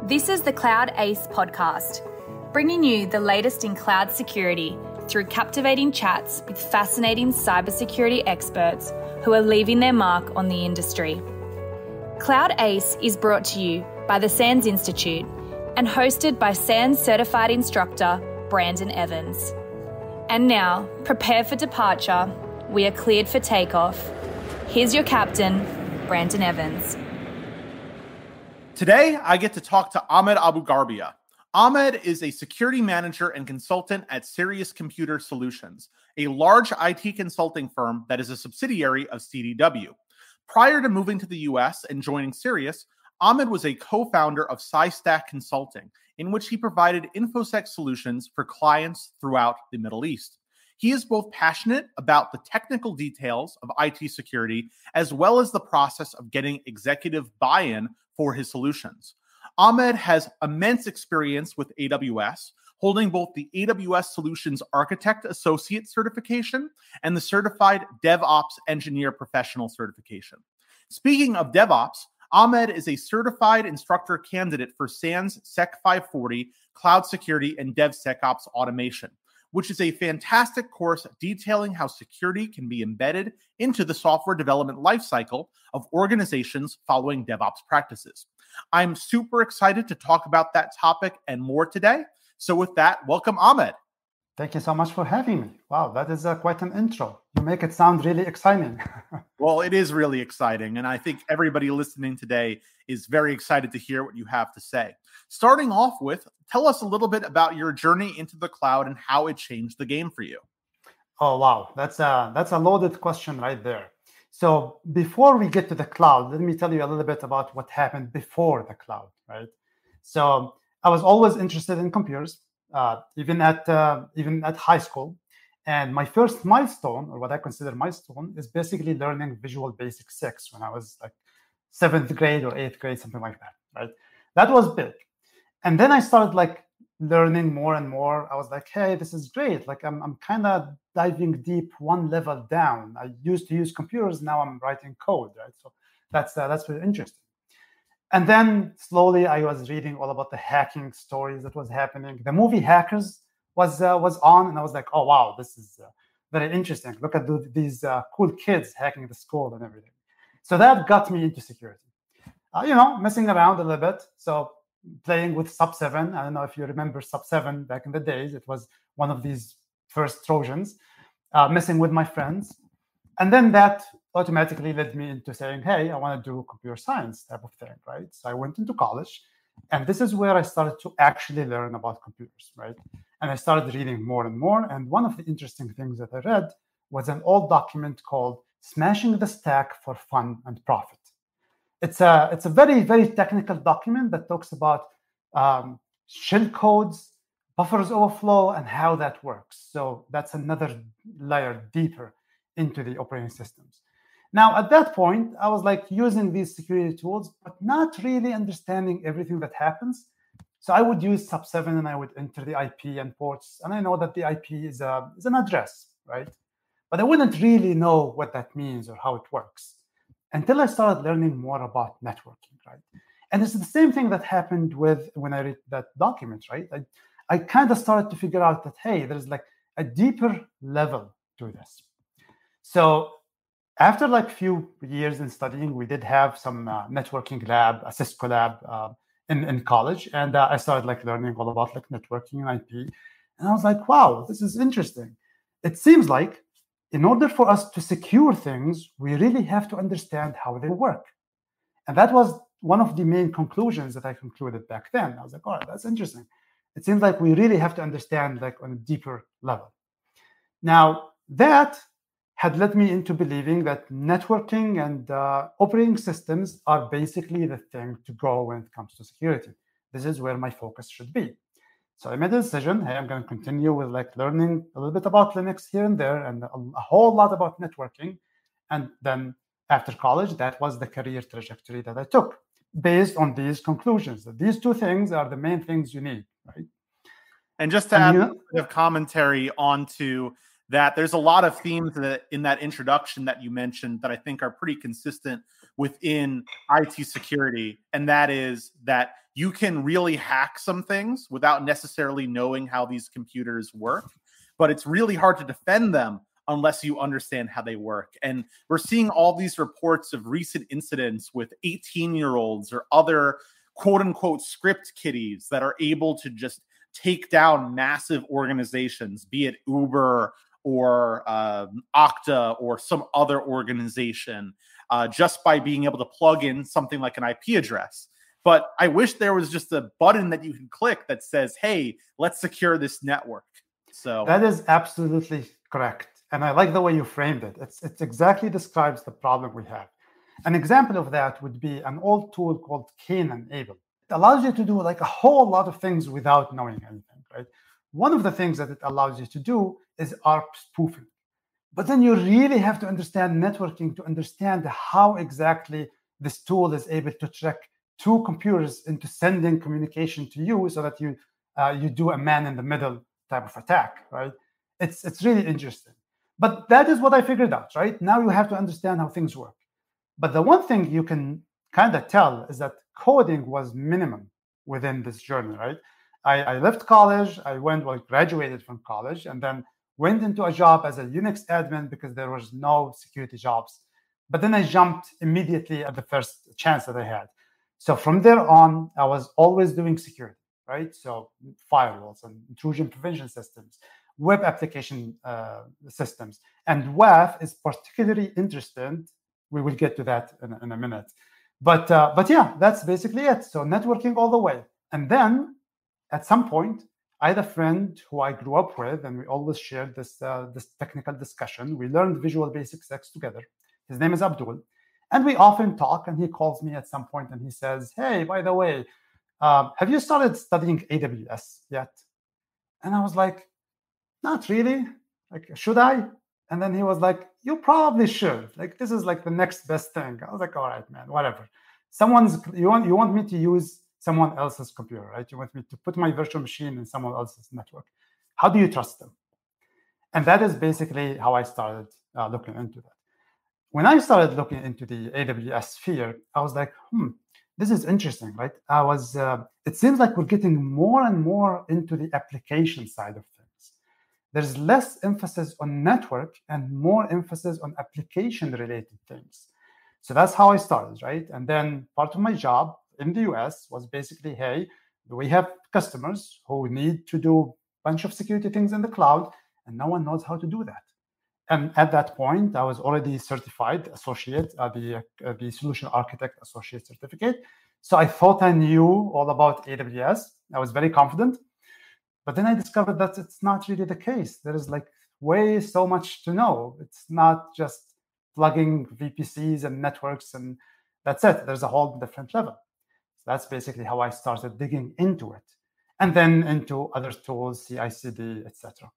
This is the Cloud Ace podcast, bringing you the latest in cloud security through captivating chats with fascinating cybersecurity experts who are leaving their mark on the industry. Cloud Ace is brought to you by the SANS Institute and hosted by SANS Certified Instructor Brandon Evans. And now, prepare for departure. We are cleared for takeoff. Here's your captain, Brandon Evans. Today, I get to talk to Ahmed AbuGharbia. Ahmed is a security manager and consultant at Sirius Computer Solutions, a large IT consulting firm that is a subsidiary of CDW. Prior to moving to the US and joining Sirius, Ahmed was a co-founder of SciStack Consulting, in which he provided InfoSec solutions for clients throughout the Middle East. He is both passionate about the technical details of IT security, as well as the process of getting executive buy-in for his solutions. Ahmed has immense experience with AWS, holding both the AWS Solutions Architect Associate certification and the Certified DevOps Engineer Professional certification. Speaking of DevOps, Ahmed is a Certified Instructor Candidate for SANS SEC540 Cloud Security and DevSecOps Automation, which is a fantastic course detailing how security can be embedded into the software development lifecycle of organizations following DevOps practices. I'm super excited to talk about that topic and more today. So with that, welcome, Ahmed. Thank you so much for having me. Wow, that is quite an intro. You make it sound really exciting. Well, it is really exciting. And I think everybody listening today is very excited to hear what you have to say. Starting off with, tell us a little bit about your journey into the cloud and how it changed the game for you. Oh, wow. That's a loaded question right there. So before we get to the cloud, let me tell you a little bit about what happened before the cloud, right? So I was always interested in computers, even at high school. And my first milestone, or what I consider milestone, is basically learning Visual Basic 6 when I was like 7th grade or 8th grade, something like that, right? That was big. And then I started like learning more and more. I was like, hey, this is great. Like I'm kind of diving deep one level down. I used to use computers. Now I'm writing code, right? So that's really interesting. And then slowly I was reading all about the hacking stories that was happening. The movie Hackers was on, and I was like, oh, wow, this is very interesting. Look at these cool kids hacking the school and everything. So that got me into security. Messing around a little bit. So playing with Sub 7. I don't know if you remember Sub 7 back in the days. It was one of these first Trojans, messing with my friends. And then that automatically led me into saying, hey, I want to do computer science type of thing, right? So I went into college, and this is where I started to actually learn about computers, right? And I started reading more and more. And one of the interesting things that I read was an old document called Smashing the Stack for Fun and Profit. It's a very, very technical document that talks about shell codes, buffers overflow, and how that works. So that's another layer deeper into the operating systems. Now, at that point, I was like using these security tools, but not really understanding everything that happens. So I would use Sub 7 and I would enter the IP and ports. And I know that the IP is an address, right? But I wouldn't really know what that means or how it works until I started learning more about networking, right? And it's the same thing that happened when I read that document, right? I kind of started to figure out that, hey, there's like a deeper level to this. So after like few years in studying, we did have some networking lab, a Cisco lab in college. And I started like learning all about like networking and IP. And I was like, wow, this is interesting. It seems like in order for us to secure things, we really have to understand how they work. And that was one of the main conclusions that I concluded back then. I was like, all right, that's interesting. It seems like we really have to understand like on a deeper level. Now, that had led me into believing that networking and operating systems are basically the thing to go when it comes to security. This is where my focus should be. So I made a decision, hey, I'm going to continue with like learning a little bit about Linux here and there and a whole lot about networking. And then after college, that was the career trajectory that I took based on these conclusions. That these two things are the main things you need, right? And just to add a bit of commentary onto that, there's a lot of themes in that introduction that you mentioned that I think are pretty consistent within IT security. And that is that you can really hack some things without necessarily knowing how these computers work, but it's really hard to defend them unless you understand how they work. And we're seeing all these reports of recent incidents with 18-year-olds or other quote-unquote script kiddies that are able to just take down massive organizations, be it Uber or Okta or some other organization, just by being able to plug in something like an IP address. But I wish there was just a button that you can click that says, hey, let's secure this network. So that is absolutely correct. And I like the way you framed it. It exactly describes the problem we have. An example of that would be an old tool called Cain and Abel. It allows you to do like a whole lot of things without knowing anything, right? One of the things that it allows you to do is ARP spoofing. But then you really have to understand networking to understand how exactly this tool is able to trick two computers into sending communication to you so that you do a man-in-the-middle type of attack, right? It's really interesting. But that is what I figured out, right? Now you have to understand how things work. But the one thing you can kind of tell is that coding was minimum within this journey, right? I left college, graduated from college, and then went into a job as a Unix admin because there was no security jobs. But then I jumped immediately at the first chance that I had. So from there on, I was always doing security, right? So firewalls and intrusion prevention systems, web application systems. And WAF is particularly interesting. We will get to that in a minute. But yeah, that's basically it. So networking all the way. And then at some point, I had a friend who I grew up with, and we always shared this technical discussion. We learned Visual Basic 6 together. His name is Abdul. And we often talk, and he calls me at some point and he says, hey, by the way, have you started studying AWS yet? And I was like, not really. Like, should I? And then he was like, you probably should. Like, this is like the next best thing. I was like, all right, man, whatever. You want me to use someone else's computer, right? You want me to put my virtual machine in someone else's network. How do you trust them? And that is basically how I started looking into that. When I started looking into the AWS sphere, I was like, this is interesting, right? It seems like we're getting more and more into the application side of things. There's less emphasis on network and more emphasis on application-related things. So that's how I started, right? And then part of my job in the US was basically, hey, we have customers who need to do a bunch of security things in the cloud, and no one knows how to do that. And at that point, I was already certified associate, the Solution Architect Associate Certificate. So I thought I knew all about AWS. I was very confident. But then I discovered that it's not really the case. There is like so much to know. It's not just plugging VPCs and networks and that's it. There's a whole different level. So that's basically how I started digging into it. And then into other tools, CI/CD, etc.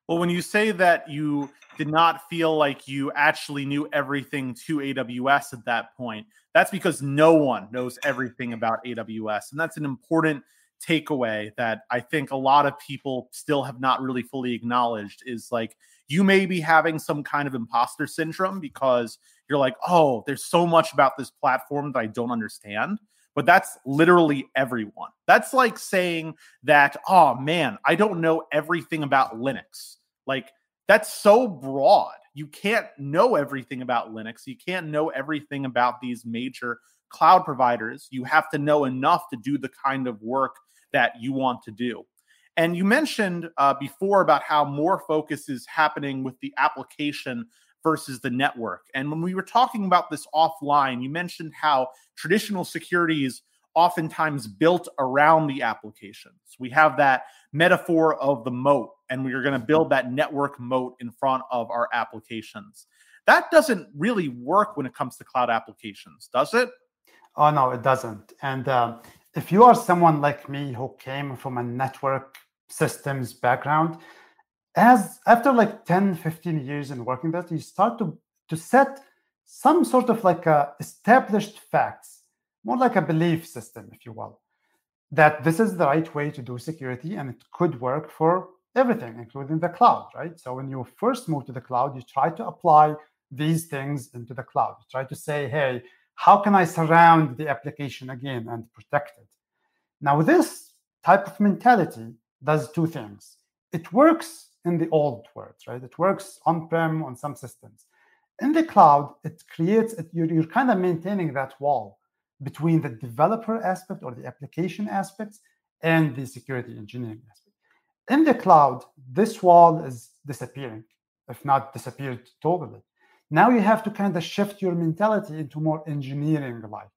Well, when you say that you did not feel like you actually knew everything to AWS at that point, that's because no one knows everything about AWS. And that's an important takeaway that I think a lot of people still have not really fully acknowledged is like, you may be having some kind of imposter syndrome because you're like, oh, there's so much about this platform that I don't understand. But that's literally everyone. That's like saying that, oh man, I don't know everything about Linux. Like, that's so broad. You can't know everything about Linux. You can't know everything about these major cloud providers. You have to know enough to do the kind of work that you want to do. And you mentioned before about how more focus is happening with the application versus the network. And when we were talking about this offline, you mentioned how traditional security is oftentimes built around the applications. We have that metaphor of the moat, and we are going to build that network moat in front of our applications. That doesn't really work when it comes to cloud applications, does it? Oh, no, it doesn't. And if you are someone like me who came from a network systems background, after like 10, 15 years in working that, you start to set some sort of like established facts, more like a belief system, if you will, that this is the right way to do security and it could work for everything, including the cloud, right? So when you first move to the cloud, you try to apply these things into the cloud. You try to say, hey, how can I surround the application again and protect it? Now, this type of mentality does two things. It works in the old world, right? It works on-prem on some systems. In the cloud, it creates, you're kind of maintaining that wall between the developer aspect or the application aspects and the security engineering aspect. In the cloud, this wall is disappearing, if not disappeared totally. Now you have to kind of shift your mentality into more engineering-like,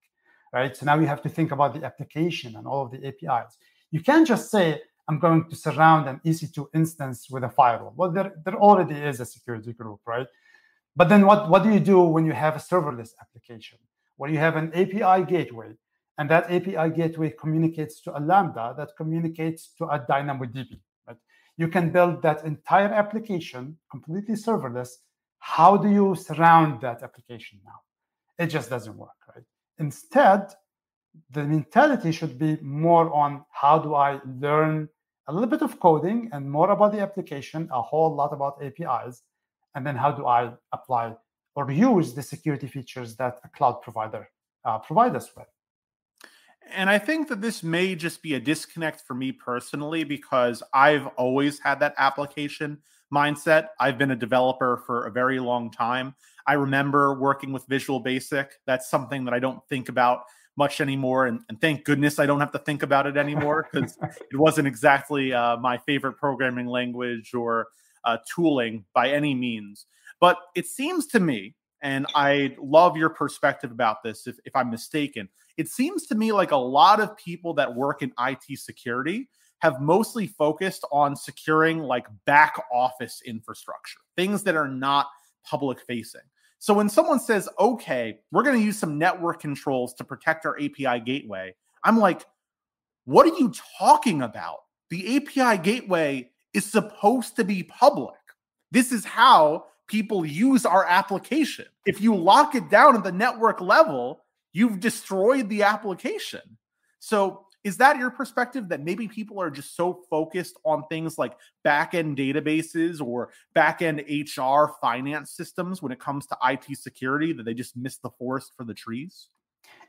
right? So now you have to think about the application and all of the APIs. You can't just say, I'm going to surround an EC2 instance with a firewall. Well, there already is a security group, right? But then what do you do when you have a serverless application, where you have an API gateway, and that API gateway communicates to a Lambda that communicates to a DynamoDB, right? You can build that entire application completely serverless. How do you surround that application now? It just doesn't work, right? Instead, the mentality should be more on how do I learn a little bit of coding and more about the application, a whole lot about APIs, and then how do I apply or use the security features that a cloud provider provides us with. And I think that this may just be a disconnect for me personally, because I've always had that application mindset. I've been a developer for a very long time. I remember working with Visual Basic. That's something that I don't think about much anymore. And thank goodness I don't have to think about it anymore, because it wasn't exactly my favorite programming language or tooling by any means. But it seems to me, and I love your perspective about this if I'm mistaken, it seems to me like a lot of people that work in IT security have mostly focused on securing like back office infrastructure, things that are not public facing. So when someone says, okay, we're going to use some network controls to protect our API gateway, I'm like, what are you talking about? The API gateway is supposed to be public. This is how people use our application. If you lock it down at the network level, you've destroyed the application. So is that your perspective, that maybe people are just so focused on things like back-end databases or back-end HR finance systems when it comes to IT security that they just miss the forest for the trees?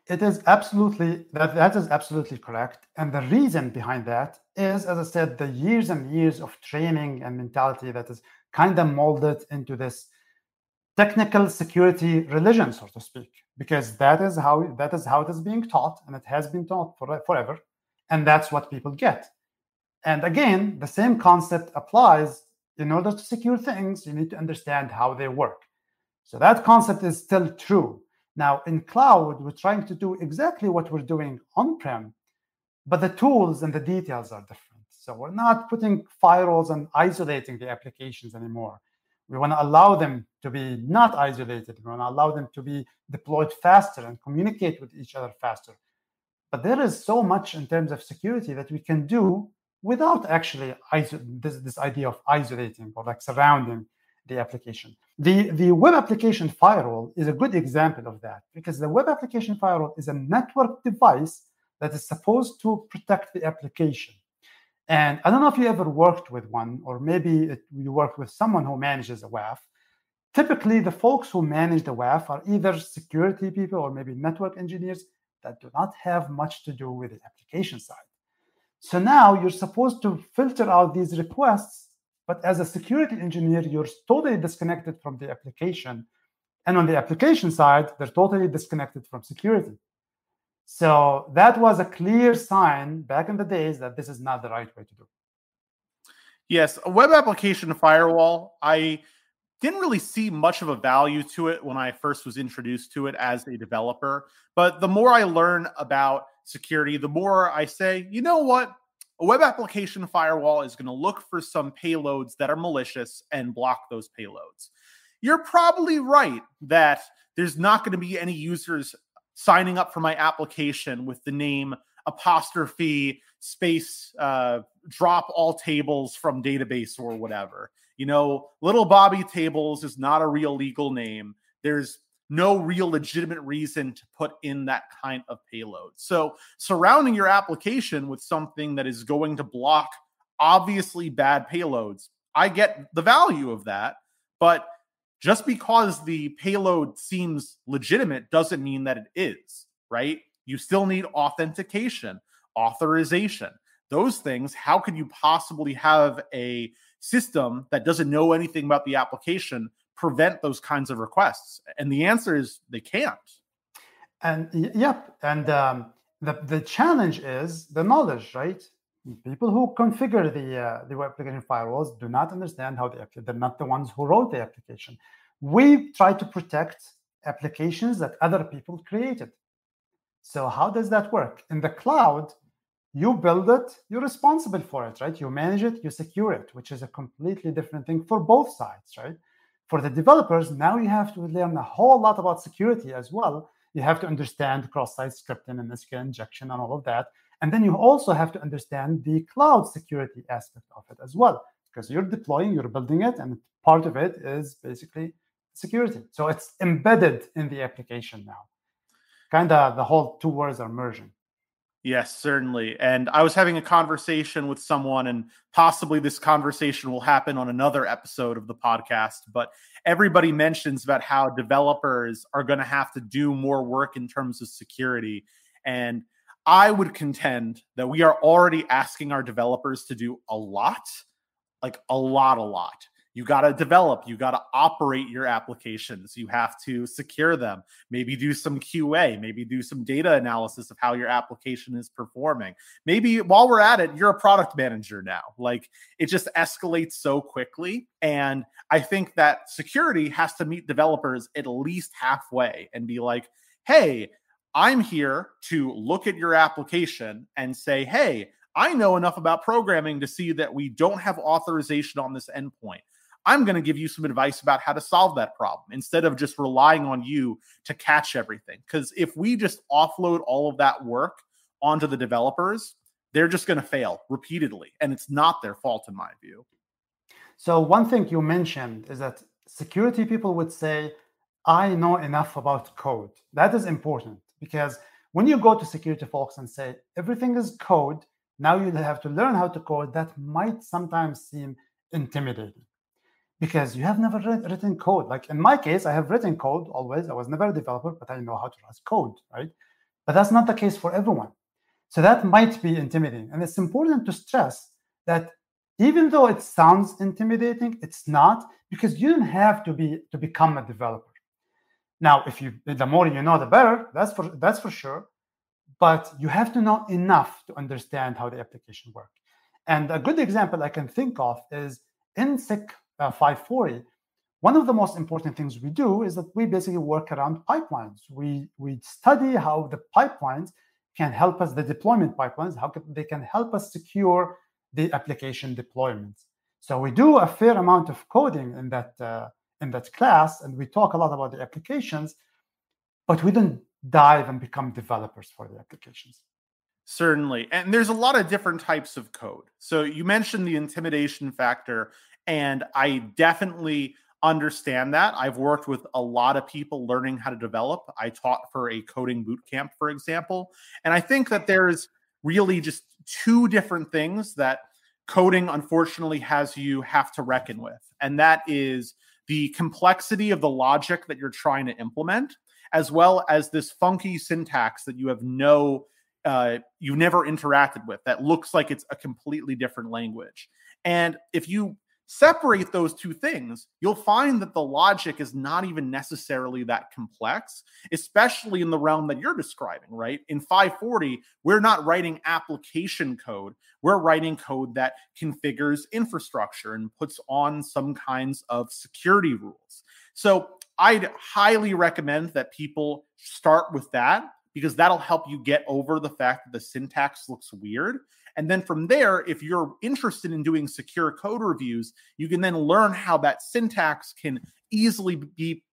It is absolutely, that is absolutely correct. And the reason behind that is, as I said, the years and years of training and mentality that is kind of molded into this technical security religion, so to speak, because that is how it is being taught, and it has been taught forever, and that's what people get. And again, the same concept applies. In order to secure things, you need to understand how they work. So that concept is still true. Now, in cloud, we're trying to do exactly what we're doing on-prem, but the tools and the details are different. So we're not putting firewalls and isolating the applications anymore. We want to allow them to be not isolated. We want to allow them to be deployed faster and communicate with each other faster. But there is so much in terms of security that we can do without actually this idea of isolating or like surrounding the application. The web application firewall is a good example of that, because the web application firewall is a network device that is supposed to protect the application. And I don't know if you ever worked with one, or maybe you worked with someone who manages a WAF. Typically, the folks who manage the WAF are either security people or maybe network engineers that do not have much to do with the application side. So now you're supposed to filter out these requests, but as a security engineer, you're totally disconnected from the application. And on the application side, they're totally disconnected from security. So that was a clear sign back in the days that this is not the right way to do. Yes, a web application firewall, I didn't really see much of a value to it when I first was introduced to it as a developer. But the more I learn about security, the more I say, you know what? A web application firewall is going to look for some payloads that are malicious and block those payloads. You're probably right that there's not going to be any users signing up for my application with the name apostrophe space drop all tables from database or whatever. You know, Little Bobby Tables is not a real legal name. There's no real legitimate reason to put in that kind of payload. So surrounding your application with something that is going to block obviously bad payloads, I get the value of that. But just because the payload seems legitimate doesn't mean that it is, right? You still need authentication. authorization, those things. How could you possibly have a system that doesn't know anything about the application prevent those kinds of requests? And the answer is they can't. And yep, and the challenge is the knowledge, right? People who configure the web application firewalls do not understand how they're not the ones who wrote the application. We try to protect applications that other people created. So how does that work? In the cloud, you build it, you're responsible for it, right? You manage it, you secure it, which is a completely different thing for both sides, right? For the developers, now you have to learn a whole lot about security as well. You have to understand cross-site scripting and SQL injection and all of that. And then you also have to understand the cloud security aspect of it as well, because you're deploying, you're building it, and part of it is basically security. So it's embedded in the application now. Kind of the whole two words are merging. Yes, certainly. And I was having a conversation with someone, and possibly this conversation will happen on another episode of the podcast, but everybody mentions about how developers are going to have to do more work in terms of security. And I would contend that we are already asking our developers to do a lot, like a lot. You got to develop, you got to operate your applications, you have to secure them, maybe do some QA, maybe do some data analysis of how your application is performing. Maybe while we're at it, you're a product manager now. Like, it just escalates so quickly. And I think that security has to meet developers at least halfway and be like, hey, I'm here to look at your application and say, hey, I know enough about programming to see that we don't have authorization on this endpoint. I'm going to give you some advice about how to solve that problem instead of just relying on you to catch everything. Because if we just offload all of that work onto the developers, they're just going to fail repeatedly. And it's not their fault, in my view. So one thing you mentioned is that security people would say, I know enough about code. That is important, because when you go to security folks and say, everything is code, now you have to learn how to code, that might sometimes seem intimidating, because you have never written code. Like in my case, I have written code always. I was never a developer, but I know how to write code, right? But that's not the case for everyone. So that might be intimidating. And it's important to stress that even though it sounds intimidating, it's not, because you don't have to become a developer. Now, the more you know, the better. That's for sure. But you have to know enough to understand how the application works. And a good example I can think of is in SEC540. One of the most important things we do is that we basically work around pipelines. We study how the pipelines can help us, the deployment pipelines, how they can help us secure the application deployments. So we do a fair amount of coding in that class, and we talk a lot about the applications, but we don't dive and become developers for the applications. Certainly. And there's a lot of different types of code. So you mentioned the intimidation factor, and I definitely understand that. I've worked with a lot of people learning how to develop. I taught for a coding boot camp, for example. And I think that there's really just two different things that coding, unfortunately, has you have to reckon with. And that is the complexity of the logic that you're trying to implement, as well as this funky syntax that you have you've never interacted with, that looks like it's a completely different language. And if you separate those two things, you'll find that the logic is not even necessarily that complex, especially in the realm that you're describing, right? In 540, we're not writing application code. We're writing code that configures infrastructure and puts on some kinds of security rules. So I'd highly recommend that people start with that, because that'll help you get over the fact that the syntax looks weird. And then from there, if you're interested in doing secure code reviews, you can then learn how that syntax can easily be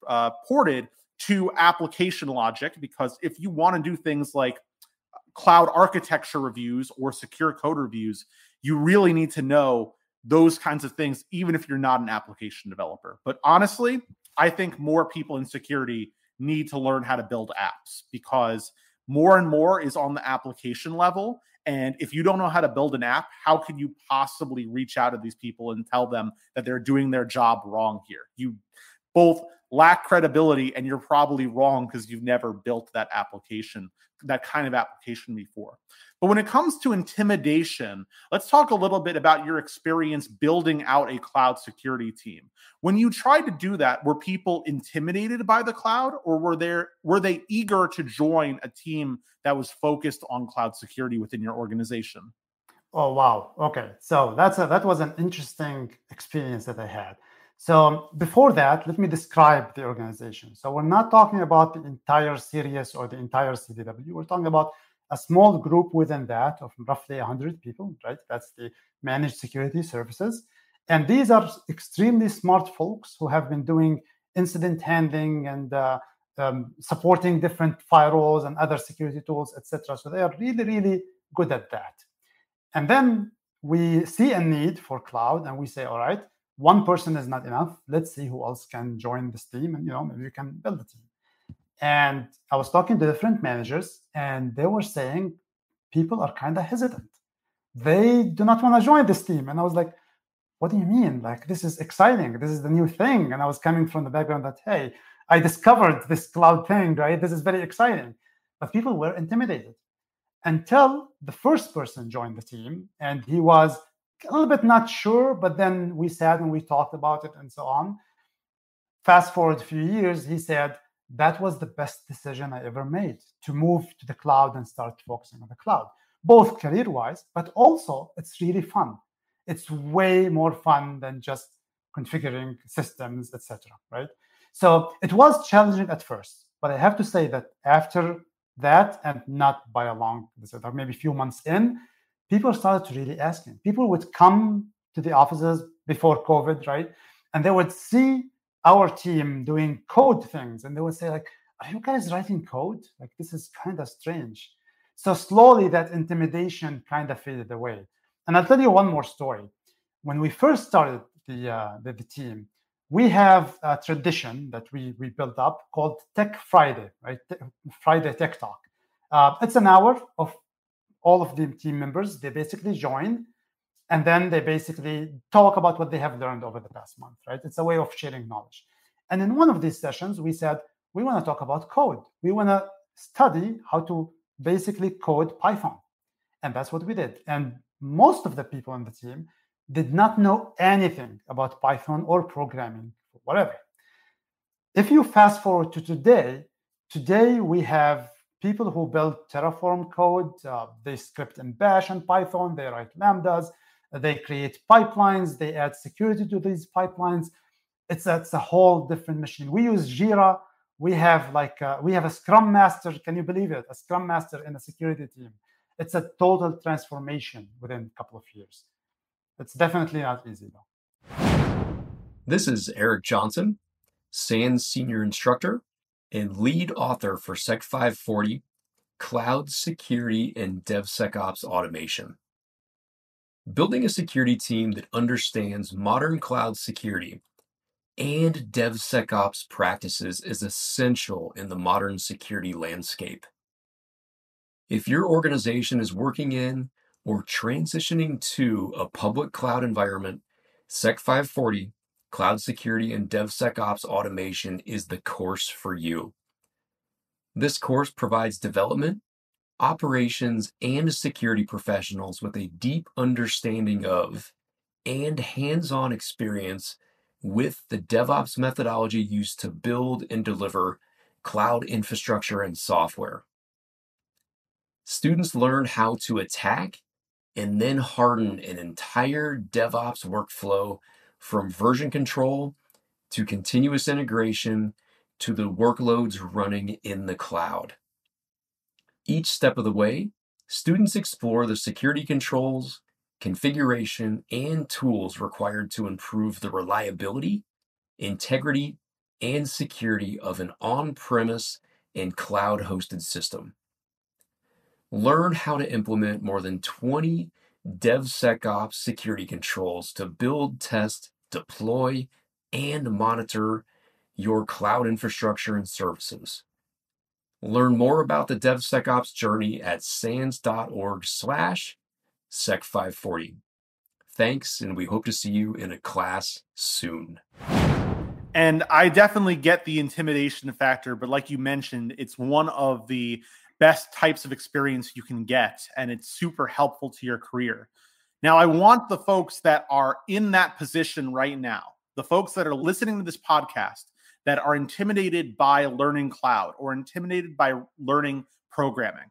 ported to application logic. Because if you want to do things like cloud architecture reviews or secure code reviews, you really need to know those kinds of things, even if you're not an application developer. But honestly, I think more people in security need to learn how to build apps, because more and more is on the application level. And if you don't know how to build an app, how can you possibly reach out to these people and tell them that they're doing their job wrong here? You both lack credibility, and you're probably wrong because you've never built that application, that kind of application before. But when it comes to intimidation, let's talk a little bit about your experience building out a cloud security team. When you tried to do that, were people intimidated by the cloud, or were they eager to join a team that was focused on cloud security within your organization? Oh, wow. Okay. So that was an interesting experience that I had. So before that, let me describe the organization. So we're not talking about the entire Sirius or the entire CDW. We're talking about a small group within that of roughly 100 people, right? That's the managed security services. And these are extremely smart folks who have been doing incident handling and supporting different firewalls and other security tools, etc. So they are really, really good at that. And then we see a need for cloud, and we say, all right, one person is not enough. Let's see who else can join this team, and maybe we can build a team. And I was talking to different managers, and they were saying people are kind of hesitant. They do not want to join this team. And I was like, what do you mean? Like, this is exciting. This is the new thing. And I was coming from the background that, hey, I discovered this cloud thing, right? This is very exciting. But people were intimidated until the first person joined the team. And he was a little bit not sure, but then we sat and we talked about it and so on. Fast forward a few years, he said, that was the best decision I ever made, to move to the cloud and start focusing on the cloud, both career-wise, but also it's really fun. It's way more fun than just configuring systems, etc. Right? So it was challenging at first, but I have to say that after that, and not by a long, maybe a few months in, people started to really asking. People would come to the offices before COVID, right? And they would see our team doing code things, and they would say, like, are you guys writing code? Like, this is kind of strange. So slowly that intimidation kind of faded away. And I'll tell you one more story. When we first started the team, we have a tradition that we built up called Tech Friday, right? Friday Tech Talk. It's an hour of all of the team members. They basically join, and then they basically talk about what they have learned over the past month, right? It's a way of sharing knowledge. And in one of these sessions, we said, we want to talk about code. We want to study how to basically code Python. And that's what we did. And most of the people on the team did not know anything about Python or programming, whatever. If you fast forward to today we have people who build Terraform code. They script in Bash and Python. They write Lambdas. They create pipelines. They add security to these pipelines. It's a whole different machine. We use Jira. We have a Scrum Master. Can you believe it? A Scrum Master in a security team. It's a total transformation within a couple of years. It's definitely not easy, though. This is Eric Johnson, SANS Senior Instructor and lead author for SEC540, Cloud Security and DevSecOps Automation. Building a security team that understands modern cloud security and DevSecOps practices is essential in the modern security landscape. If your organization is working in or transitioning to a public cloud environment, SEC540, Cloud Security and DevSecOps Automation is the course for you. This course provides development, operations, and security professionals with a deep understanding of and hands-on experience with the DevOps methodology used to build and deliver cloud infrastructure and software. Students learn how to attack and then harden an entire DevOps workflow from version control to continuous integration to the workloads running in the cloud. Each step of the way, students explore the security controls, configuration, and tools required to improve the reliability, integrity, and security of an on-premise and cloud-hosted system. Learn how to implement more than 20 DevSecOps security controls to build, test, deploy, and monitor your cloud infrastructure and services. Learn more about the DevSecOps journey at sans.org/SEC540. Thanks, and we hope to see you in a class soon. And I definitely get the intimidation factor, but like you mentioned, it's one of the best types of experience you can get, and it's super helpful to your career. Now, I want the folks that are in that position right now, the folks that are listening to this podcast, that are intimidated by learning cloud or intimidated by learning programming.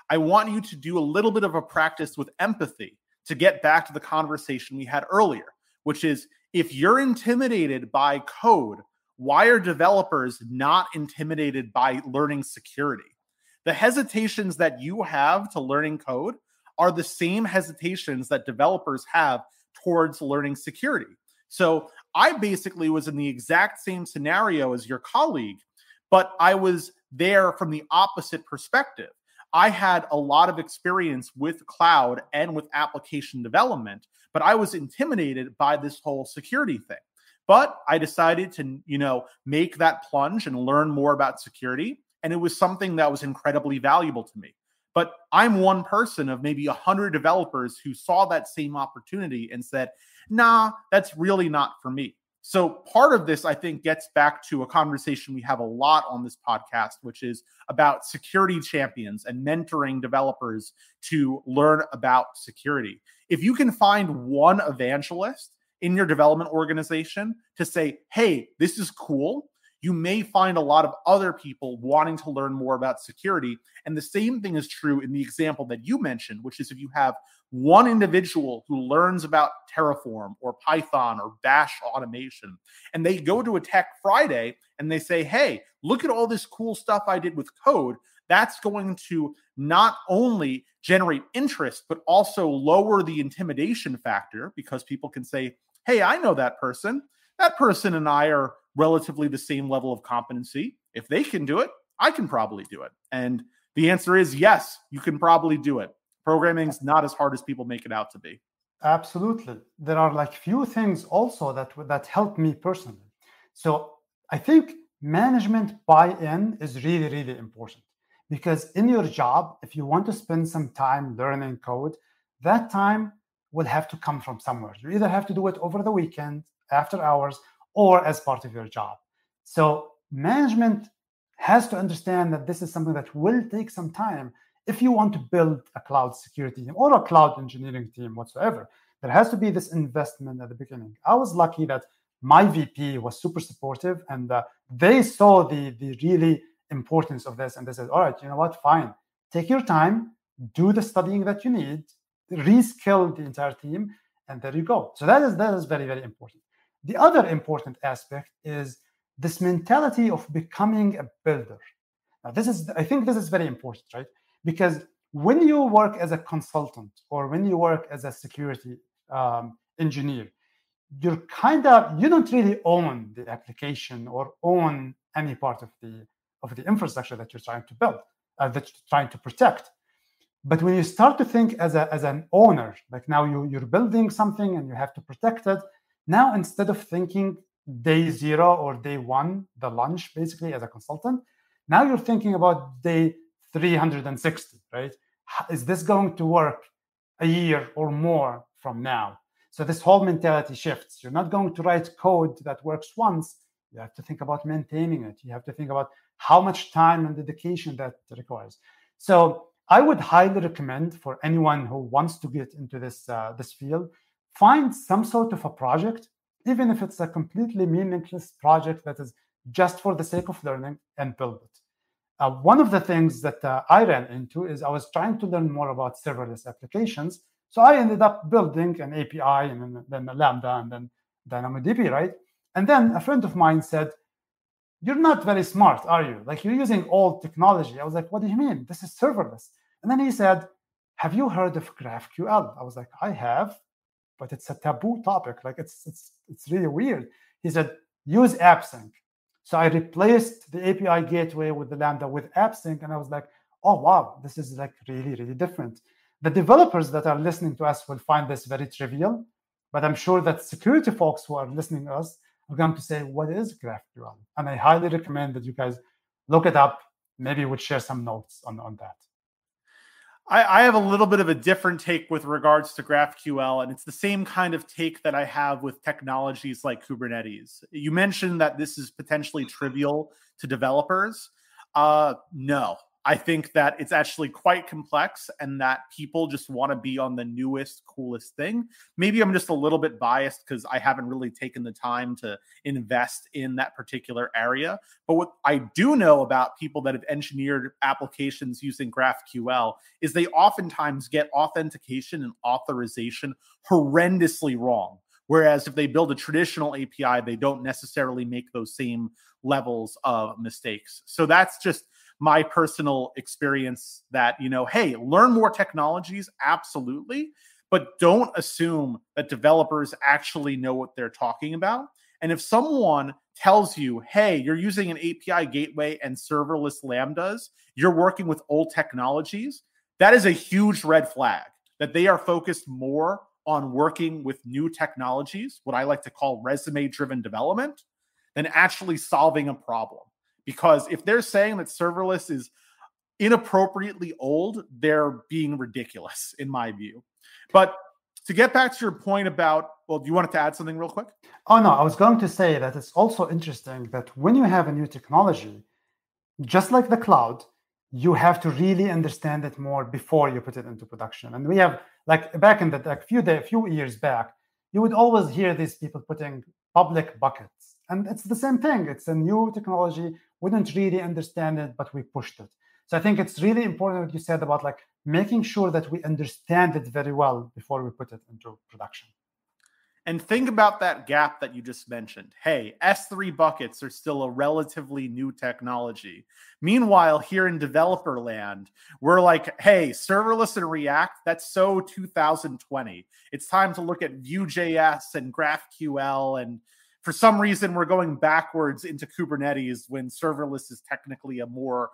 I want you to do a little bit of a practice with empathy to get back to the conversation we had earlier, which is, if you're intimidated by code, why are developers not intimidated by learning security? The hesitations that you have to learning code are the same hesitations that developers have towards learning security. So I basically was in the exact same scenario as your colleague, but I was there from the opposite perspective. I had a lot of experience with cloud and with application development, but I was intimidated by this whole security thing. But I decided to, make that plunge and learn more about security. And it was something that was incredibly valuable to me. But I'm one person of maybe 100 developers who saw that same opportunity and said, nah, that's really not for me. So part of this, I think, gets back to a conversation we have a lot on this podcast, which is about security champions and mentoring developers to learn about security. If you can find one evangelist in your development organization to say, hey, this is cool, you may find a lot of other people wanting to learn more about security. And the same thing is true in the example that you mentioned, which is if you have one individual who learns about Terraform or Python or Bash automation, and they go to a Tech Friday and they say, hey, look at all this cool stuff I did with code, that's going to not only generate interest, but also lower the intimidation factor, because people can say, hey, I know that person. That person and I are relatively the same level of competency. If they can do it, I can probably do it. And the answer is yes, you can probably do it. Programming is not as hard as people make it out to be. Absolutely. There are few things also that help me personally. So I think management buy-in is really, really important, because in your job, if you want to spend some time learning code, that time will have to come from somewhere. You either have to do it over the weekend, after hours, or as part of your job. So management has to understand that this is something that will take some time. If you want to build a cloud security team or a cloud engineering team whatsoever, there has to be this investment at the beginning. I was lucky that my VP was super supportive, and they saw the really importance of this, and they said, all right, you know what, fine, take your time, do the studying that you need, reskill the entire team, and there you go. So that is very, very important. The other important aspect is this mentality of becoming a builder. Now, I think this is very important, right? Because when you work as a consultant or when you work as a security engineer, you don't really own the application or own any part of the infrastructure that you're trying to build, that you're trying to protect. But when you start to think as an owner, like now you're building something and you have to protect it, now instead of thinking day 0 or day 1, the lunch basically as a consultant, now you're thinking about day 360, right? Is this going to work a year or more from now? So this whole mentality shifts. You're not going to write code that works once. You have to think about maintaining it. You have to think about how much time and dedication that requires. So I would highly recommend for anyone who wants to get into this field, find some sort of a project, even if it's a completely meaningless project that is just for the sake of learning, and build it. One of the things that I ran into is I was trying to learn more about serverless applications. So I ended up building an API and then a Lambda and then DynamoDB, right? And then a friend of mine said, you're not very smart, are you? You're using old technology. I was like, what do you mean? This is serverless. And then he said, have you heard of GraphQL? I was like, I have, but it's a taboo topic. It's really weird. He said, use AppSync. So I replaced the API gateway with the Lambda with AppSync, and I was like, oh, wow, this is really, really different. The developers that are listening to us will find this very trivial, but I'm sure that security folks who are listening to us are going to say, what is GraphQL? And I highly recommend that you guys look it up. Maybe we'll share some notes on that. I have a little bit of a different take with regards to GraphQL, and it's the same kind of take that I have with technologies like Kubernetes. You mentioned that this is potentially trivial to developers. No, I think that it's actually quite complex and that people just want to be on the newest, coolest thing. Maybe I'm just a little bit biased because I haven't really taken the time to invest in that particular area. But what I do know about people that have engineered applications using GraphQL is they oftentimes get authentication and authorization horrendously wrong. Whereas if they build a traditional API, they don't necessarily make those same levels of mistakes. So that's just my personal experience that, hey, learn more technologies, absolutely, but don't assume that developers actually know what they're talking about. And if someone tells you, hey, you're using an API gateway and serverless Lambdas, you're working with old technologies, that is a huge red flag that they are focused more on working with new technologies, what I like to call resume-driven development, than actually solving a problem. Because if they're saying that serverless is inappropriately old, they're being ridiculous, in my view. But to get back to your point about, well, do you want to add something real quick? Oh, no, I was going to say that it's also interesting that when you have a new technology, just like the cloud, you have to really understand it more before you put it into production. And we have, like back in the few years back, you would always hear these people putting public buckets. And it's the same thing. It's a new technology. We didn't really understand it, but we pushed it. So I think it's really important what you said about like making sure that we understand it very well before we put it into production. And think about that gap that you just mentioned. Hey, S3 buckets are still a relatively new technology. Meanwhile, here in developer land, we're like, hey, serverless and React, that's so 2020. It's time to look at Vue.js and GraphQL. And for some reason, we're going backwards into Kubernetes when serverless is technically a more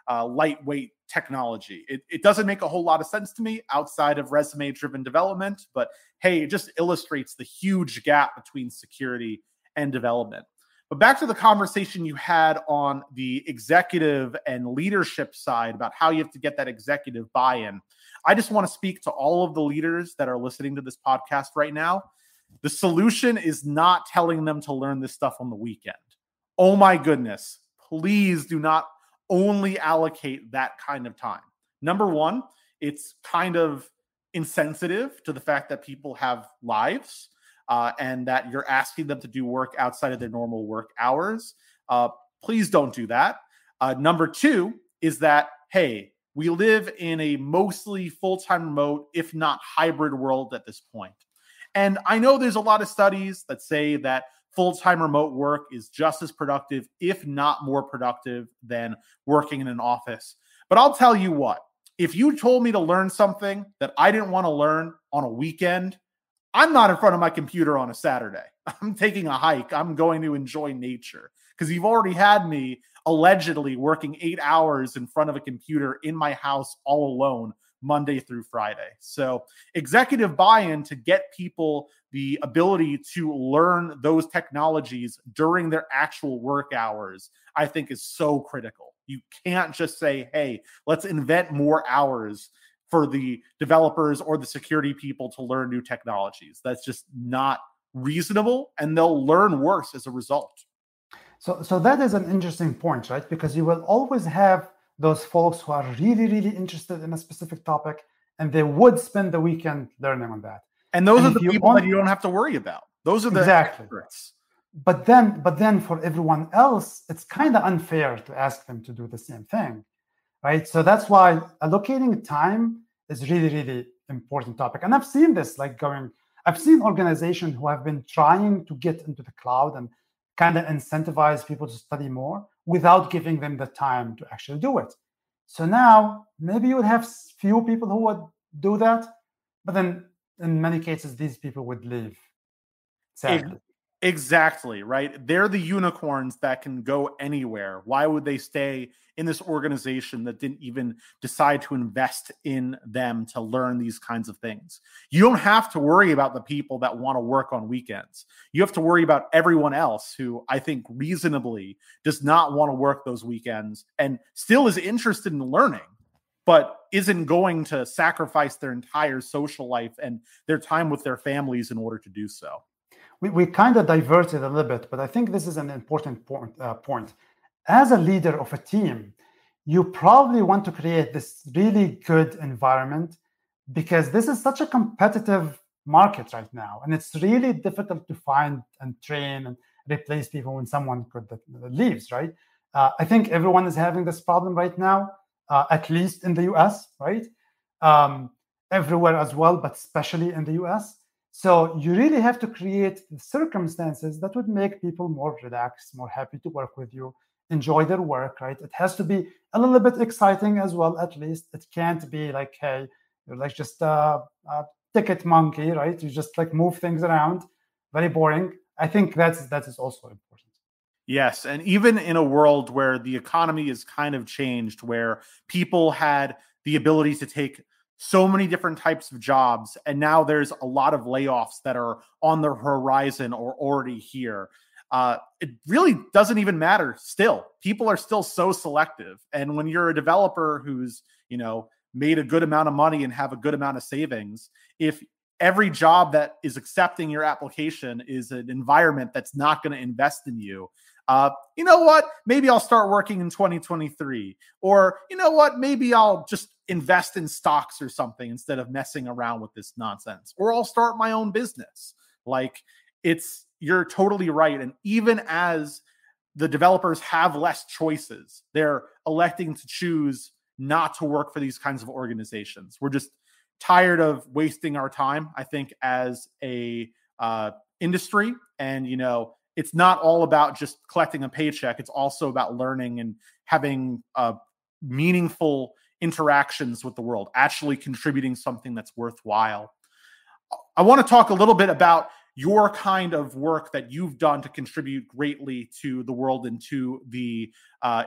lightweight technology. It doesn't make a whole lot of sense to me outside of resume-driven development, but hey, it just illustrates the huge gap between security and development. But back to the conversation you had on the executive and leadership side about how you have to get that executive buy-in. I just want to speak to all of the leaders that are listening to this podcast right now. The solution is not telling them to learn this stuff on the weekend. Oh my goodness, please do not only allocate that kind of time. Number one, it's kind of insensitive to the fact that people have lives and that you're asking them to do work outside of their normal work hours. Please don't do that. Number two is that, hey, we live in a mostly full-time remote, if not hybrid world at this point. And I know there's a lot of studies that say that full-time remote work is just as productive, if not more productive, than working in an office. But I'll tell you what, if you told me to learn something that I didn't want to learn on a weekend, I'm not in front of my computer on a Saturday. I'm taking a hike. I'm going to enjoy nature because you've already had me allegedly working 8 hours in front of a computer in my house all alone Monday through Friday. So executive buy-in to get people the ability to learn those technologies during their actual work hours, I think is so critical. You can't just say, hey, let's invent more hours for the developers or the security people to learn new technologies. That's just not reasonable, and they'll learn worse as a result. So that is an interesting point, right? Because you will always have those folks who are really, really interested in a specific topic, and they would spend the weekend learning on that. And those are the people that you don't have to worry about. Those are the experts. But then for everyone else, it's kind of unfair to ask them to do the same thing, right? So that's why allocating time is really, really important topic. And I've seen this I've seen organizations who have been trying to get into the cloud and kind of incentivize people to study more without giving them the time to actually do it. So now maybe you would have few people who would do that, but then in many cases, these people would leave. Sadly. Exactly, right? They're the unicorns that can go anywhere. Why would they stay in this organization that didn't even decide to invest in them to learn these kinds of things? You don't have to worry about the people that want to work on weekends. You have to worry about everyone else who I think reasonably does not want to work those weekends and still is interested in learning, but isn't going to sacrifice their entire social life and their time with their families in order to do so. We kind of diverted a little bit, but I think this is an important point. As a leader of a team, you probably want to create this really good environment, because this is such a competitive market right now, and it's really difficult to find and train and replace people when someone leaves, right? I think everyone is having this problem right now, at least in the US, right? Everywhere as well, but especially in the US. So you really have to create the circumstances that would make people more relaxed, more happy to work with you, enjoy their work, right? It has to be a little bit exciting as well, at least. It can't be like, hey, you're like just a ticket monkey, right? You just like move things around, very boring. I think that is also important. Yes, and even in a world where the economy is kind of changed, where people had the ability to take so many different types of jobs, and now there's a lot of layoffs that are on the horizon or already here. It really doesn't even matter. Still, people are still so selective. And when you're a developer who's, made a good amount of money and have a good amount of savings, if every job that is accepting your application is an environment that's not going to invest in you, you know what? Maybe I'll start working in 2023. Or, you know what? Maybe I'll just invest in stocks or something instead of messing around with this nonsense. Or I'll start my own business. You're totally right. And even as the developers have less choices, they're electing to choose not to work for these kinds of organizations. We're just tired of wasting our time, I think, as a industry. And, it's not all about just collecting a paycheck. It's also about learning and having meaningful interactions with the world, actually contributing something that's worthwhile. I want to talk a little bit about your kind of work that you've done to contribute greatly to the world and to the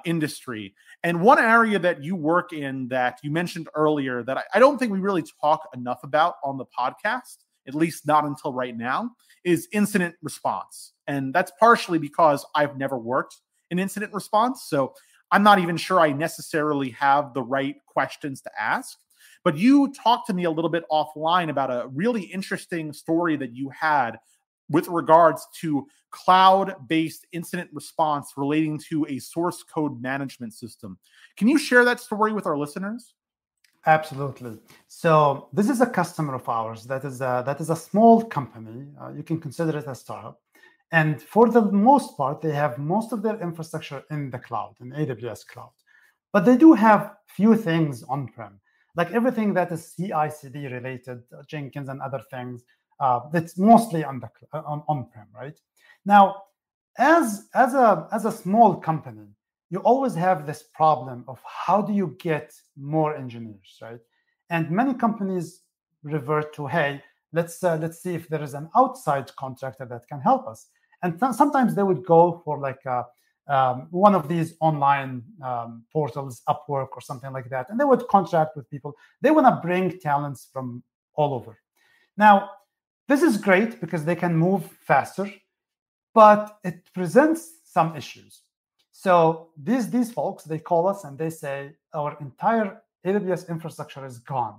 industry. And one area that you work in that you mentioned earlier that I don't think we really talk enough about on the podcast, at least not until right now, is incident response. And that's partially because I've never worked in incident response. So I'm not even sure I necessarily have the right questions to ask. But you talked to me a little bit offline about a really interesting story that you had with regards to cloud-based incident response relating to a source code management system. Can you share that story with our listeners? Absolutely. So this is a customer of ours that is a small company. You can consider it a startup. And for the most part, they have most of their infrastructure in the cloud, in AWS cloud. But they do have few things on-prem, like everything that is CI/CD related, Jenkins and other things. That's mostly on-prem, right? Now, as a small company, you always have this problem of how do you get more engineers, right? And many companies revert to, hey, let's see if there is an outside contractor that can help us. And sometimes they would go for like one of these online portals, Upwork or something like that, and they would contract with people. They want to bring talents from all over. Now, this is great because they can move faster, but it presents some issues. So these folks, they call us and they say, our entire AWS infrastructure is gone.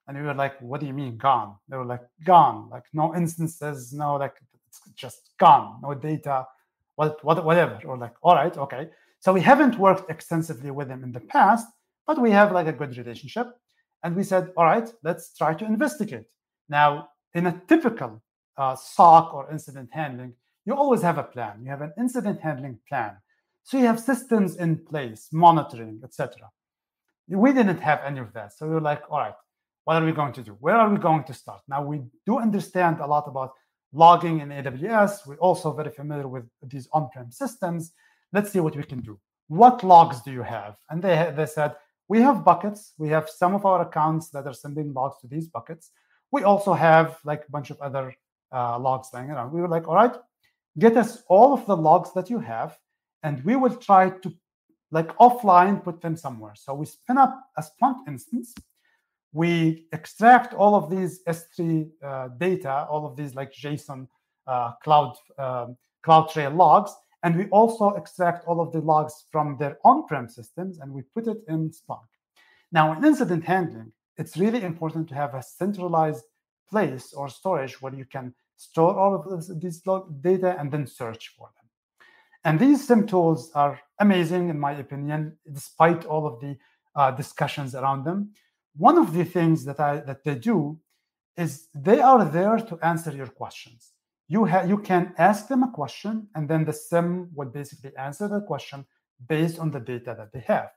And we were like, what do you mean gone? They were like, gone, like no instances, no, like it's just gone, no data, whatever. Or like, all right, okay. So we haven't worked extensively with them in the past, but we have like a good relationship. And we said, all right, let's try to investigate. Now, in a typical SOC or incident handling, you always have a plan. You have an incident handling plan. So you have systems in place, monitoring, etc. We didn't have any of that. So we were like, all right, what are we going to do? Where are we going to start? Now, we do understand a lot about logging in AWS. We're also very familiar with these on-prem systems. Let's see what we can do. What logs do you have? And they said, we have buckets. We have some of our accounts that are sending logs to these buckets. We also have like a bunch of other logs lying around. We were like, all right, get us all of the logs that you have, and we will try to like offline put them somewhere. So we spin up a Splunk instance. We extract all of these S3 data, all of these like JSON CloudTrail logs, and we also extract all of the logs from their on-prem systems, and we put it in Splunk. Now, in incident handling, it's really important to have a centralized place or storage where you can store all of this data and then search for them. And these SIM tools are amazing, in my opinion, despite all of the discussions around them. One of the things that they do is they are there to answer your questions. You can ask them a question, and then the SIM will basically answer the question based on the data that they have.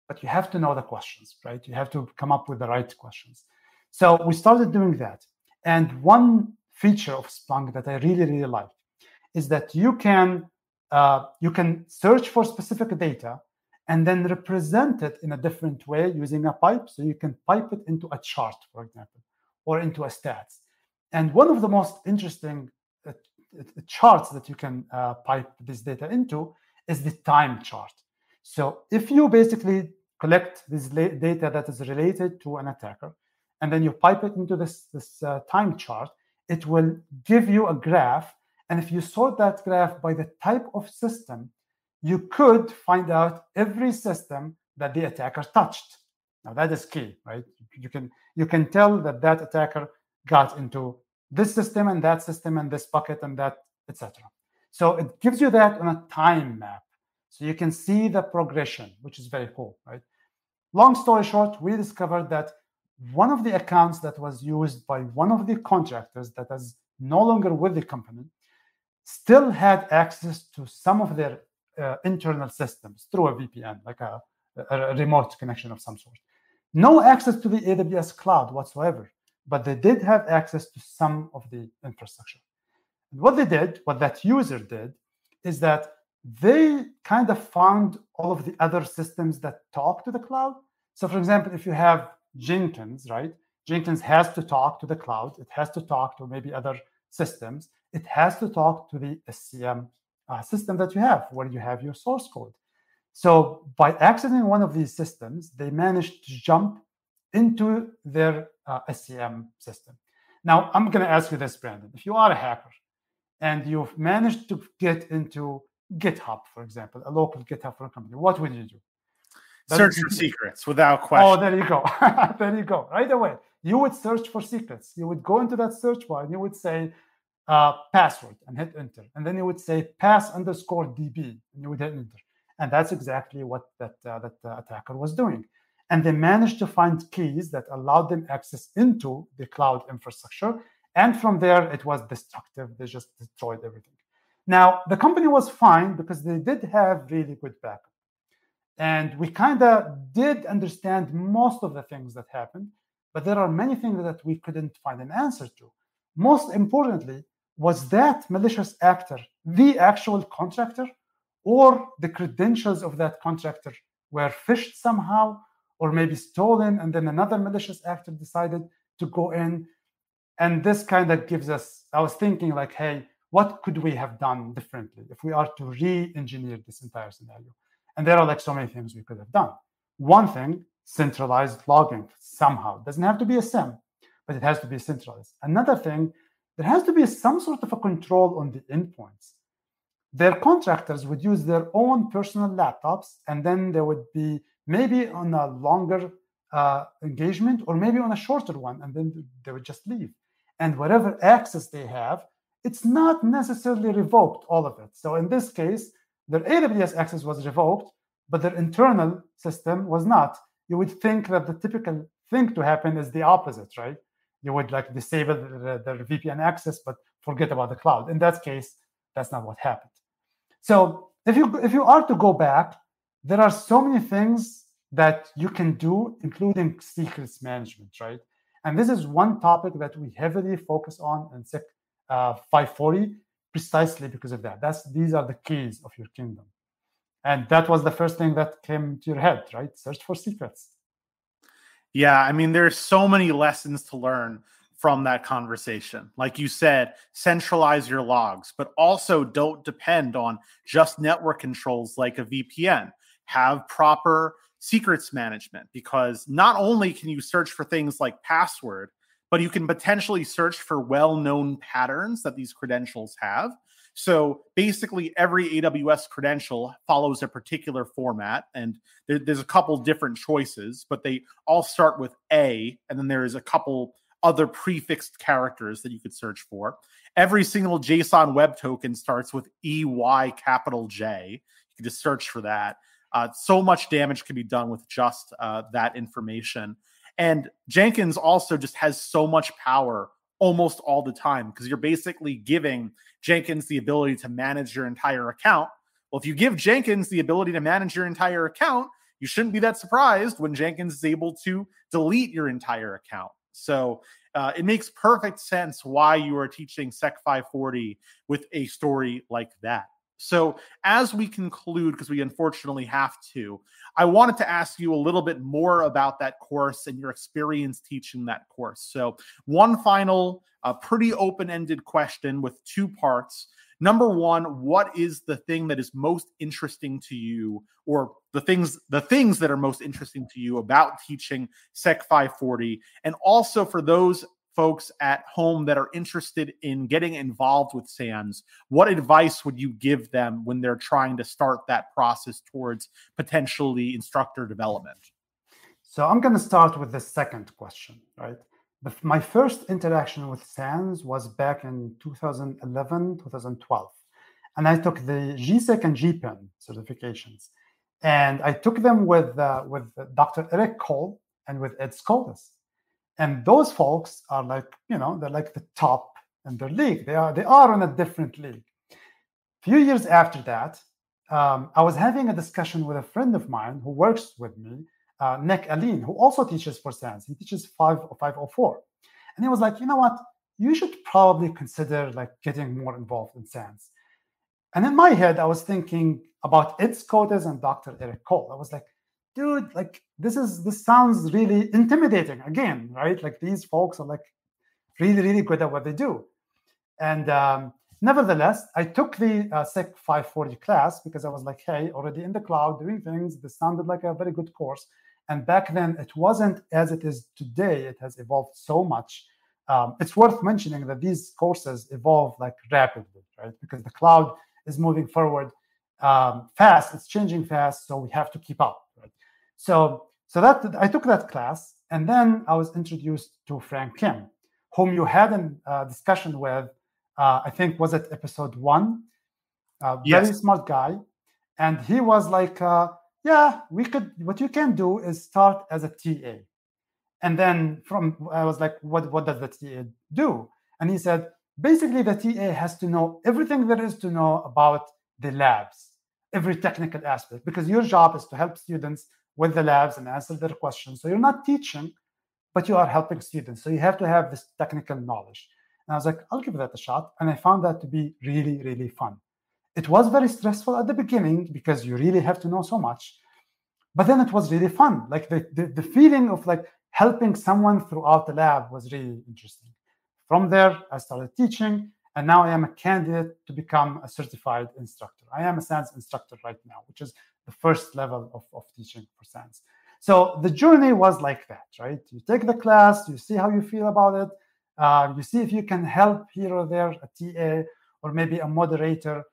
But you have to know the questions, right? You have to come up with the right questions. So we started doing that. And one feature of Splunk that I really, really like is that you can search for specific data and then represent it in a different way using a pipe. So you can pipe it into a chart, for example, or into a stats. And one of the most interesting charts that you can pipe this data into is the time chart. So if you basically collect this data that is related to an attacker, and then you pipe it into this time chart, it will give you a graph. And if you sort that graph by the type of system, you could find out every system that the attacker touched. Now that is key, right? You can tell that attacker got into this system and this bucket and that, etc. So it gives you that on a time map. So you can see the progression, which is very cool, right? Long story short, we discovered that one of the accounts that was used by one of the contractors that is no longer with the company still had access to some of their internal systems through a VPN, like a remote connection of some sort. No access to the AWS cloud whatsoever, but they did have access to some of the infrastructure. And what that user did, is that they kind of found all of the other systems that talk to the cloud. So for example, if you have Jenkins, right? Jenkins has to talk to the cloud. It has to talk to maybe other systems. It has to talk to the SCM system that you have, where you have your source code. So by accessing one of these systems, they managed to jump into their SCM system. Now, I'm going to ask you this, Brandon. If you are a hacker and you've managed to get into GitHub, for example, a local GitHub for a company, what would you do? Search for secrets without question. Oh, there you go. There you go. Right away. You would search for secrets. You would go into that search bar and you would say password and hit enter. And then you would say pass_db and you would hit enter. And that's exactly what that attacker was doing. And they managed to find keys that allowed them access into the cloud infrastructure. And from there, it was destructive. They just destroyed everything. Now, the company was fine because they did have really good backup. And we kind of did understand most of the things that happened, but there are many things that we couldn't find an answer to. Most importantly, was that malicious actor the actual contractor, or the credentials of that contractor were phished somehow, or maybe stolen, and then another malicious actor decided to go in? And this kind of gives us, I was thinking like, hey, what could we have done differently if we are to re-engineer this entire scenario? And there are like so many things we could have done. One thing, centralized logging somehow. It doesn't have to be a SIM, but it has to be centralized. Another thing, there has to be some sort of a control on the endpoints. Their contractors would use their own personal laptops, and then they would be maybe on a longer engagement or maybe on a shorter one, and then they would just leave. And whatever access they have, it's not necessarily revoked, all of it. So in this case, their AWS access was revoked, but their internal system was not. You would think that the typical thing to happen is the opposite, right? You would like disable the VPN access, but forget about the cloud. In that case, that's not what happened. So if you are to go back, there are so many things that you can do, including secrets management, right? And this is one topic that we heavily focus on in SEC540, precisely because of that. These are the keys of your kingdom. And that was the first thing that came to your head, right? Search for secrets. Yeah, I mean, there's so many lessons to learn from that conversation. Like you said, centralize your logs, but also don't depend on just network controls like a VPN. Have proper secrets management, because not only can you search for things like password, but you can potentially search for well-known patterns that these credentials have. So basically, every AWS credential follows a particular format, and there's a couple different choices, but they all start with A, and then there's a couple other prefixed characters that you could search for. Every single JSON web token starts with EY capital J. You can just search for that. So much damage can be done with just that information. And Jenkins also just has so much power almost all the time, because you're basically giving Jenkins the ability to manage your entire account. Well, if you give Jenkins the ability to manage your entire account, you shouldn't be that surprised when Jenkins is able to delete your entire account. So it makes perfect sense why you are teaching SEC540 with a story like that. So as we conclude, because we unfortunately have to, I wanted to ask you a little bit more about that course and your experience teaching that course. So one final, pretty open-ended question with two parts. Number one, what is the thing that is most interesting to you, or the things that are most interesting to you about teaching SEC540? And also for those folks at home that are interested in getting involved with SANS, what advice would you give them when they're trying to start that process towards potentially instructor development? So I'm going to start with the second question, right? My first interaction with SANS was back in 2011, 2012. And I took the GSEC and GPEN certifications. And I took them with Dr. Eric Cole and with Ed Skoldas. And those folks are like, they're like the top in their league. They are on a different league. A few years after that, I was having a discussion with a friend of mine who works with me, Nick Aline, who also teaches for SANS. He teaches 504. And he was like, you know what? You should probably consider like getting more involved in SANS. And in my head, I was thinking about Ed Skoldas and Dr. Eric Cole. I was like, dude, like this sounds really intimidating again, right? Like these folks are like really, really good at what they do. And nevertheless, I took the SEC540 class because I was like, hey, already in the cloud doing things. This sounded like a very good course. And back then, it wasn't as it is today. It has evolved so much. It's worth mentioning that these courses evolve like rapidly, right? Because the cloud is moving forward fast. It's changing fast, so we have to keep up, right? So that I took that class, and then I was introduced to Frank Kim, whom you had a discussion with. I think was it episode 1? Yes. Very smart guy, and he was like, "Yeah, we could. What you can do is start as a TA." And then I was like, "What does the TA do?" And he said, basically, the TA has to know everything there is to know about the labs, every technical aspect, because your job is to help students with the labs and answer their questions. So you're not teaching, but you are helping students. So you have to have this technical knowledge. And I was like, I'll give that a shot. And I found that to be really, really fun. It was very stressful at the beginning because you really have to know so much. But then it was really fun. Like the feeling of like helping someone throughout the lab was really interesting. From there, I started teaching, and now I am a candidate to become a certified instructor. I am a SANS instructor right now, which is the first level of teaching for SANS. So the journey was like that, right? You take the class, you see how you feel about it, you see if you can help here or there, a TA or maybe a moderator.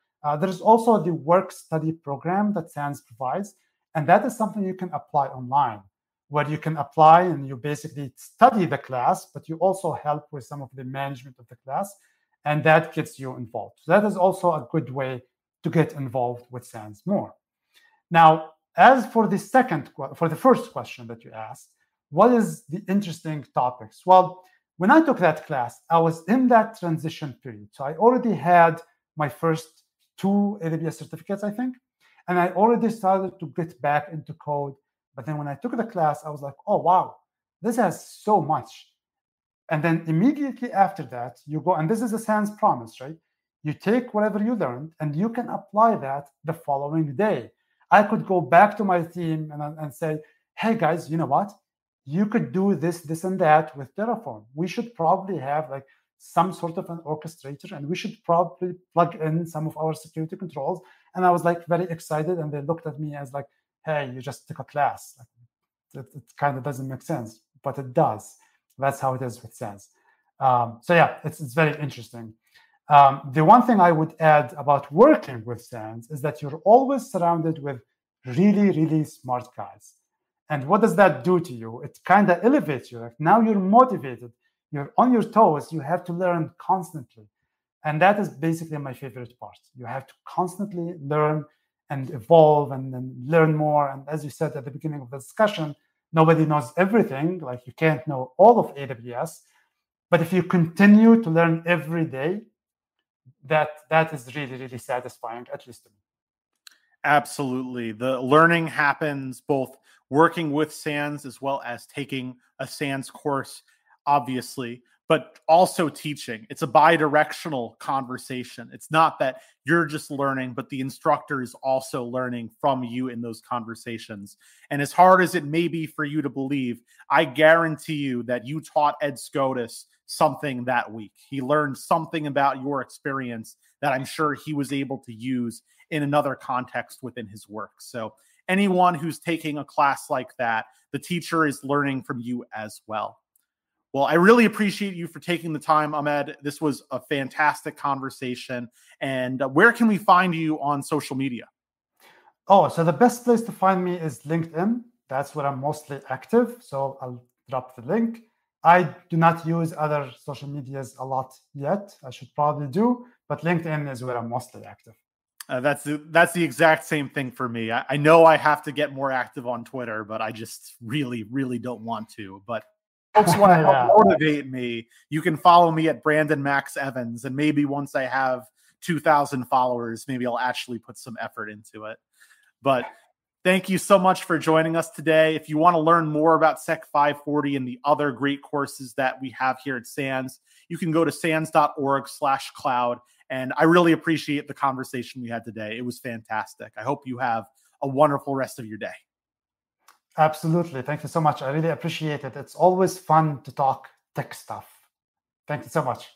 There's also the work-study program that SANS provides, and that is something you can apply online, where you can apply and you basically study the class, but you also help with some of the management of the class, and that gets you involved. So that is also a good way to get involved with SANS more. Now, as for the first question that you asked, what is the interesting topics? Well, when I took that class, I was in that transition period. So I already had my first 2 AWS certificates, I think, and I already started to get back into code. But then when I took the class, I was like, oh, wow, this has so much. And then immediately after that, you go, and this is a SANS promise, right? You take whatever you learned and you can apply that the following day. I could go back to my team and say, hey, guys, you know what? You could do this, this, and that with Terraform. We should probably have like some sort of an orchestrator, and we should probably plug in some of our security controls. And I was like very excited, and they looked at me as like, hey, you just took a class. Like, it kind of doesn't make sense, but it does. That's how it is with SANS. So yeah, it's very interesting. The one thing I would add about working with SANS is that you're always surrounded with really, really smart guys. And what does that do to you? It kind of elevates you. Like now you're motivated, you're on your toes, you have to learn constantly. And that is basically my favorite part. You have to constantly learn and evolve and learn more. And as you said at the beginning of the discussion, nobody knows everything. Like you can't know all of AWS. But if you continue to learn every day, that is really, really satisfying, at least to me. Absolutely. The learning happens both working with SANS as well as taking a SANS course, obviously, but also teaching. It's a bi-directional conversation. It's not that you're just learning, but the instructor is also learning from you in those conversations. And as hard as it may be for you to believe, I guarantee you that you taught Ed Scotus something that week. He learned something about your experience that I'm sure he was able to use in another context within his work. So anyone who's taking a class like that, the teacher is learning from you as well. Well, I really appreciate you for taking the time, Ahmed. This was a fantastic conversation. And where can we find you on social media? Oh, so the best place to find me is LinkedIn. That's where I'm mostly active. So I'll drop the link. I do not use other social medias a lot yet. I should probably do, but LinkedIn is where I'm mostly active. That's the exact same thing for me. I know I have to get more active on Twitter, but I just really, really don't want to. But folks want to help motivate me, you can follow me at Brandon Max Evans. And maybe once I have 2,000 followers, maybe I'll actually put some effort into it. But thank you so much for joining us today. If you want to learn more about SEC540 and the other great courses that we have here at SANS, you can go to sans.org/cloud. And I really appreciate the conversation we had today. It was fantastic. I hope you have a wonderful rest of your day. Absolutely. Thank you so much. I really appreciate it. It's always fun to talk tech stuff. Thank you so much.